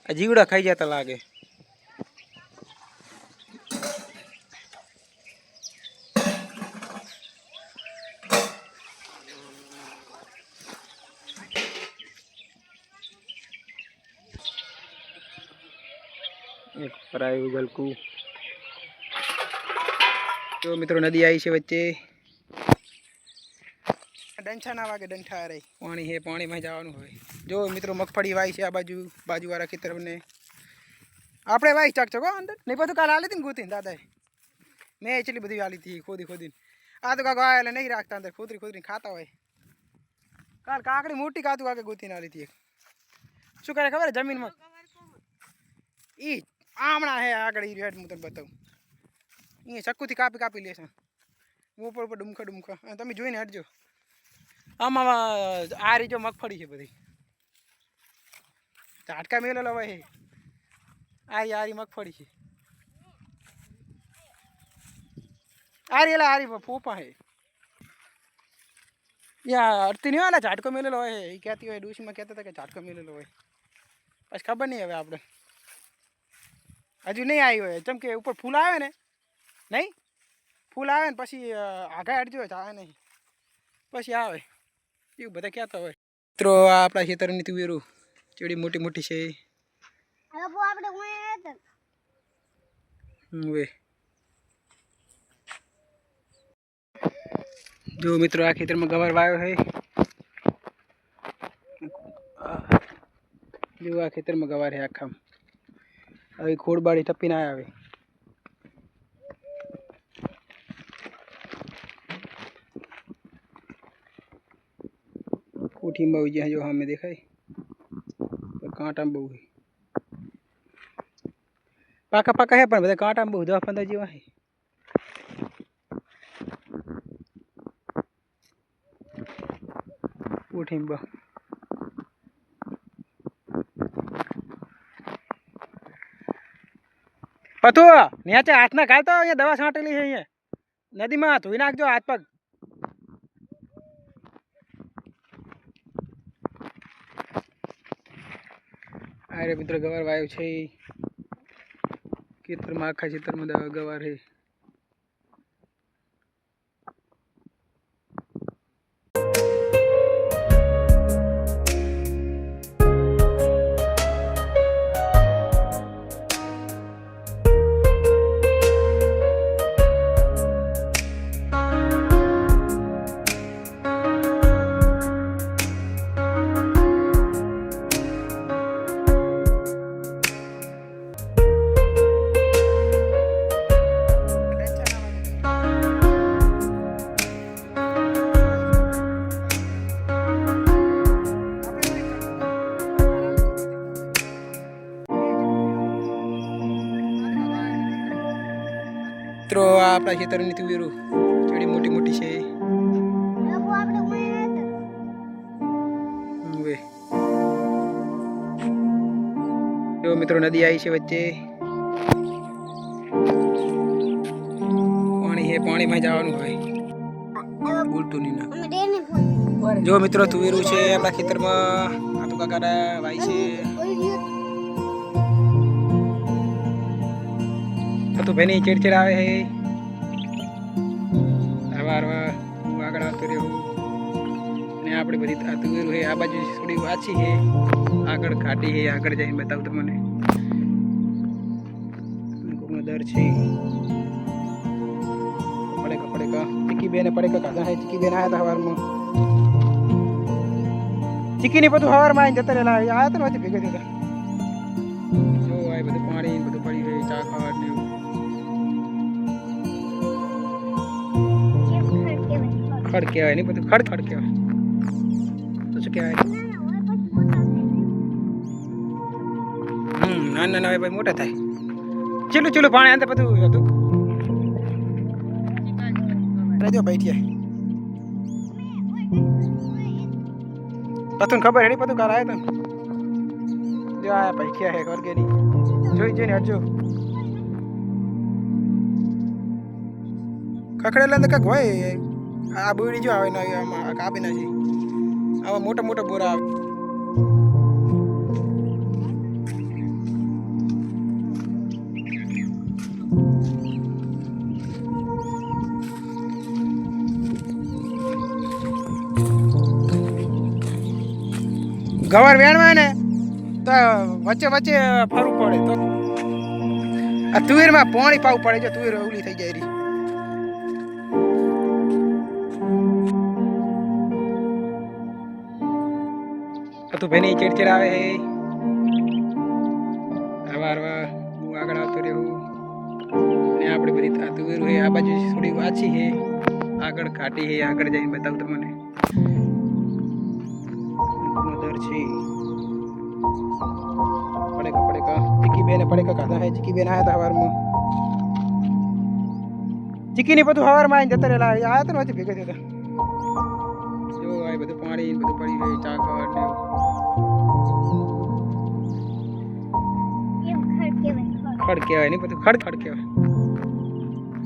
આ જીવડા ખાઈ જતા લાગે. એક પરાયું ગલકું. તો મિત્રો નદી આવી છે વચ્ચે. ડંઠા ના વાગે ડંઠા રે પાણી હે પાણીમાં જવાનું હોય. જો મિત્રો મગફળી વાઈ છે આ બાજુવાળા ખેતરને આપણે વાઈ ચાક ચકો અંદર નહીં બધું કાલે આલી હતી ને ગોતીને દાદાએ મેં એટલી બધી આલી હતી ખોદીને. આ તો કાકો એટલે નહીં રાખતા અંદર ખોદરીને ખાતા હોય. કાલ કાકડી મોટી કાતું કાકે ગોતીને આલી હતી. શું કરે ખબર જમીનમાં ઈ આમણા હે આગળ ઈ રેડ હું તને બતાવું. અહીંયા ચક્કુથી કાપી લેશે ઉપર ડુમખા તમે જોઈને હટજો. આમાં આ રીજો મગફળી છે બધી ઝાટકા મેલેલો હોય. આરી મગફળી છે. આરી પોપા હે યા અડતી નહીં હોય ઝાટકો મેલેલો હોય. એ કહેતી હોય ડોશીમાં કહેતા હતા કે ઝાટકો મેલેલો હોય. પછી ખબર નહીં હવે આપણે હજુ નહીં આવી હોય. જેમ કે ઉપર ફૂલ આવે ને નહીં ફૂલ આવે ને પછી આઘા હટજો આવે નહીં પછી આવે એવું બધા કહેતા હોય. મિત્રો આ આપણા ખેતરની તુવેરું ચેડી મોટી છે. જો મિત્રો આ ખેતરમાં ગવાર વાયો છે. જો આ ખેતરમાં ગવાર છે આખા. હવે ખોડબાડી ટપી ના આવે. કોઠીમાં બહુ જ્યાં જો સામે દેખાય કાંટામાં બહુ પાકા હે પણ બધા કાંટામાં બહુ 10-15 જેવા હે. કોઠીમાં બહુ પથુ નેચે હાથ ના ઘાલતો અહીંયા દવા છાંટેલી છે. અહીંયા નદીમાં ધોઈ નાખજો હાથ પગ. અરે મિત્ર ગવાર વાયો છે ખેતરમાં આખા ખેતરમાં ગવાર છે. મિત્રો આપણા ખેતરની તુવેરું ચેડી મોટી છે. જો મિત્રો નદી આવી છે વચ્ચે. પાણી હે પાણીમાં જવાનું હોય. બોલતું નહીં ના. જો મિત્રો તુવેરું છે આપણા ખેતરમાં. આ તો કાકા વાઈ છે. તો ભાઈ ચેડચેડ આવે છે. આગળ આવતો રહ્યો ને આપણે બધી આ તુવેરું છે. આ બાજુ થોડી વાંચી છે આગળ ઘાટી છે. આગળ જઈને બતાવું તમને દર છે. પડેકા ચીકી બેને પડેકા ખાધા છે. ચીકી બેન આવ્યા હતા સવારમાં. ચીકીની બધું સવારમાં આવીને જતા રહેલા આવ્યા હતા ને ભેગા થતા. જો આ બધું પાણી બધું પડી રહ્યું ચા ખાવા ને ખડ કહેવાય નહીં બધું ખડ કહેવાય. તો શું કહેવાય નાના હોય ભાઈ મોટા થાય. ચીલું પાણી અંદર બધું હતું. જો બેઠીએ પતું ખબર હેડી પતું કાલ આવ્યો તો જો આયા પૈખ્યા હે કરગેની જોઈને હટજો. ખખડેલા તો કાંક હોય. આ બોડી જો આવે ને આમાં કાપી નાખી. આવા મોટા બોરા આવે. ગવાર વેણવાય ને તો વચ્ચે વચ્ચે ફરવું પડે તો આ તુવેરમાં પાણી પાવું પડે જો તુવેર ઓલી થઈ જાય તું ભાઈ ચીડચીડ આવે હવાર હું આગળ આવતો રહ્યો ને આપણે બધી થતું હોય આ બાજુ થોડી વાંચી છે આગળ કાઢી છે આગળ જઈને બતાવું તમને મધર છે પડેકા ચીકી બેને પડેકા ખાધા હે ચીકી બેન આયા હતા હવારમાં ચીકી ની બધું હવારમાં આવીને જતા રહેલા આયા હતા ને વચ્ચે ભેગા થયા હતા જો આ બધું પાણી બધું પડી ગયું ચા ખાવા ને ખડ કહેવાય નહીં બધું ખડ કહેવાય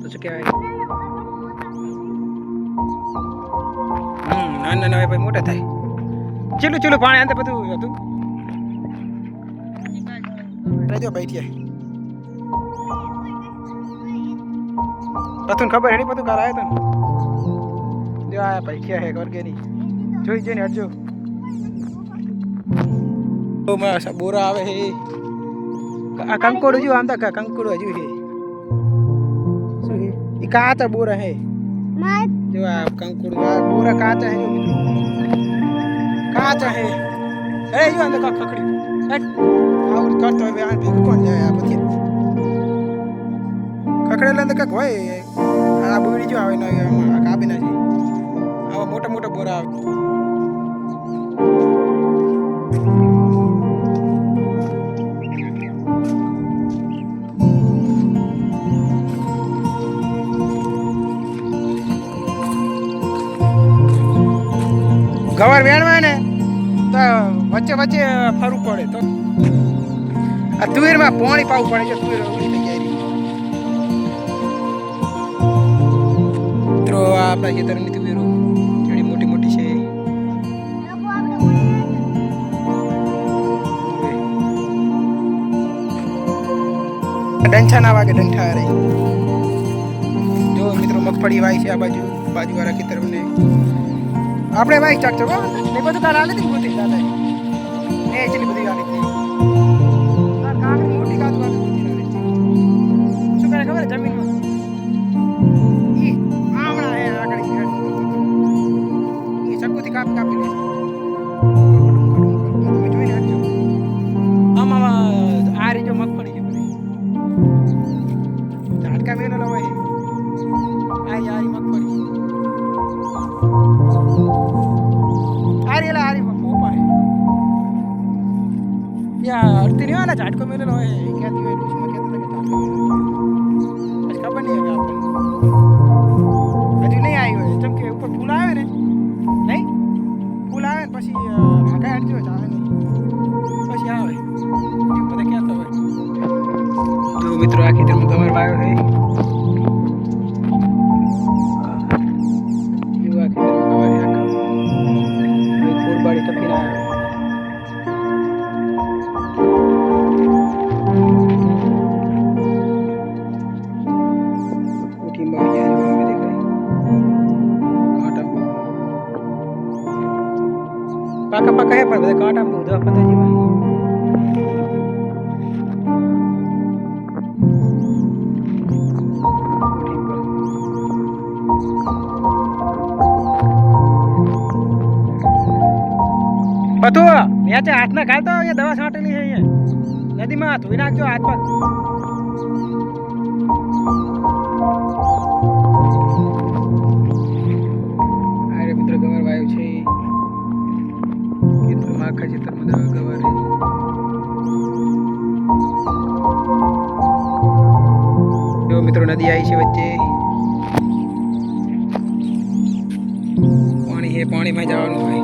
તો શું કહેવાય નાના નાના ભાઈ મોટા થાય ચીલું ચીલું પાણી અંદર બધું હતું રહેજો બેઠી પતું ખબર હે નહીં બધું કાલ આવ્યો તો જો આ પૈખ્યા હે ઘર કે નહીં જોઈ જઈને હટજો બોરા આવે હે આ કંકોડું જો આમ તા કંકોડું હજુ હે શું હે એ કાચા બોરા હે જો આ કંકોડું આ બોરા કાચા હે જો કાચા હે એ જો અંદર ખખડી આવું કરતો હવે આ ભેગું કોણ જાય આ પછી ખખડેલા અંદર કાંક હોય આ બોડી જો આવે ને આમાં કાપી નાખી આવા મોટા મોટા બોરા આવે ગવાર વેણવાય ને તો વચ્ચે વચ્ચે ફરવું પડે તો આ તુવેરમાં પાણી પાવું પડે છે તુવેર ઓલી થઈ જાય મિત્રો આ આપણા ખેતરની તુવેરો જેડી મોટી મોટી છે ડંછા ના વાગે ડંઠા રે જો મિત્રો મગફળી વાય છે આ બાજુવાળા ખેતરને આપણે ભાઈ ચાક ચકો ને બધું કાલ આલે તી ગોતી દાદા ને એટલી બધી આલી તી આ કાકડી મોટી કાદુ આલી ગોતી આલી તી શું કરે ખબર જમીનમાં ઈ આમણા હે આકડી ઈ ચક્કુથી કાપી લે તમે જોઈને આજો આમાં આ રીજો મગફળી છે બધી ઝાટકા મેલો લવાય આ મગફળી आरी फूफा है या अड़ती नहीं वाला झाटको मेरे लो है क्या दियो उसमें कहते थे कि झाटको आज खबर नहीं है आपको अभी नहीं आई हुई जब के ऊपर फूल आए ने नहीं फूल आए પછી આગે હટજો ચાલે નહીં પછી આવે એ બધા क्या तो है तो મિત્રો આ ખેતરમાં ગવાર વાયો है युवा खेतરમાં गવાર है बड़ी कपिला उठी मार गया है में देख रहे कांटा पाका पाका है पर कांटा में उधर पता जी भाई पतो नीचे हाथ में घालता ये दवा छाटेली है ये नदी में हाथ धोई नाखजो हाथ पर अरे मित्र गवर वायु छे खेतर में आखा खेतर में गवर है जो मित्रों नदी आई है वच्चे पानी है पानी में जावानुं है